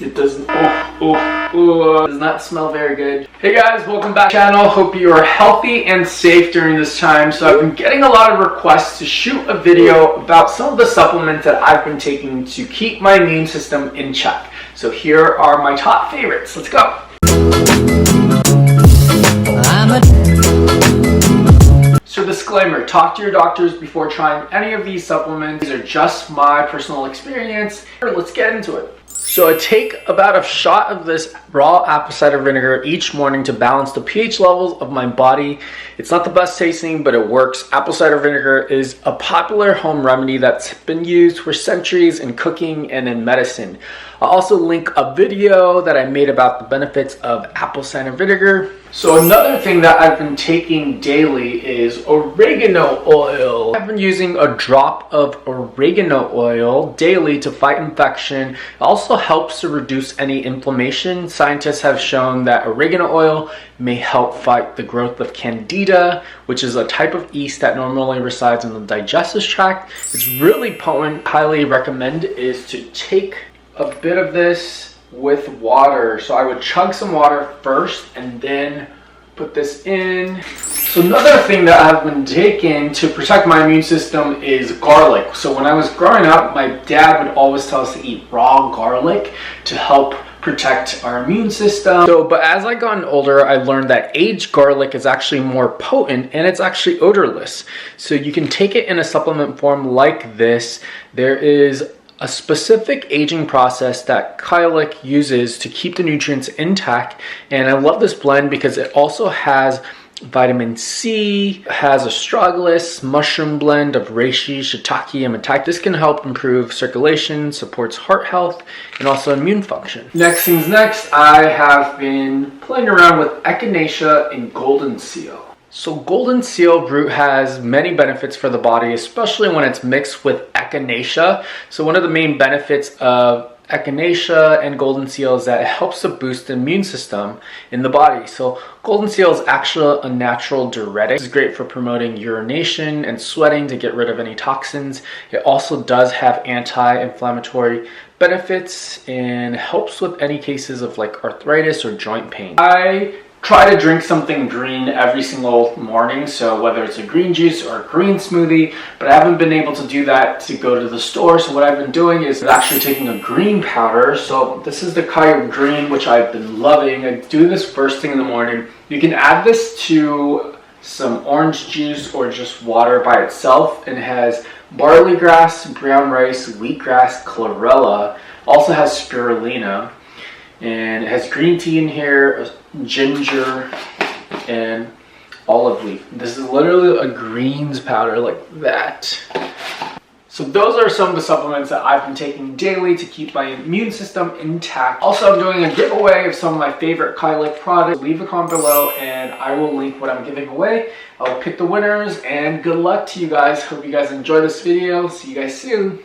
It doesn't, does not smell very good. Hey guys, welcome back to the channel. Hope you are healthy and safe during this time. So I've been getting a lot of requests to shoot a video about some of the supplements that I've been taking to keep my immune system in check. So here are my top favorites. Let's go. So disclaimer, talk to your doctors before trying any of these supplements. These are just my personal experience. Let's get into it. So I take about a shot of this raw apple cider vinegar each morning to balance the pH levels of my body. It's not the best tasting, but it works. Apple cider vinegar is a popular home remedy that's been used for centuries in cooking and in medicine. I'll also link a video that I made about the benefits of apple cider vinegar. So another thing that I've been taking daily is oregano oil. I've been using a drop of oregano oil daily to fight infection. It also helps to reduce any inflammation. Scientists have shown that oregano oil may help fight the growth of candida, which is a type of yeast that normally resides in the digestive tract. It's really potent. Highly recommend is to take a bit of this with water. So I would chug some water first and then put this in. So another thing that I've been taking to protect my immune system is garlic. So when I was growing up, my dad would always tell us to eat raw garlic to help protect our immune system. But as I gotten older, I learned that aged garlic is actually more potent and it's actually odorless. So you can take it in a supplement form like this. There is a specific aging process that Kyolic uses to keep the nutrients intact, and I love this blend because it also has vitamin C, has astragalus, mushroom blend of reishi, shiitake, and maitake. This can help improve circulation, supports heart health, and also immune function. Next things next, I have been playing around with Echinacea and Goldenseal. So Goldenseal root has many benefits for the body, especially when it's mixed with Echinacea. So one of the main benefits of Echinacea and Goldenseal is that it helps to boost the immune system in the body. So Goldenseal is actually a natural diuretic. It's great for promoting urination and sweating to get rid of any toxins. It also does have anti-inflammatory benefits and helps with any cases of like arthritis or joint pain. I try to drink something green every single morning, so whether it's a green juice or a green smoothie, but I haven't been able to do that to go to the store. So what I've been doing is actually taking a green powder. So this is the Kyo Green, which I've been loving. I do this first thing in the morning. You can add this to some orange juice or just water by itself, and it has barley grass, brown rice, wheatgrass, chlorella, also has spirulina, and it has green tea in here, ginger, and olive leaf. This is literally a greens powder like that. So those are some of the supplements that I've been taking daily to keep my immune system intact. Also, I'm doing a giveaway of some of my favorite Kyolic products. Leave a comment below and I will link what I'm giving away. I'll pick the winners, and good luck to you guys. Hope you guys enjoy this video. See you guys soon.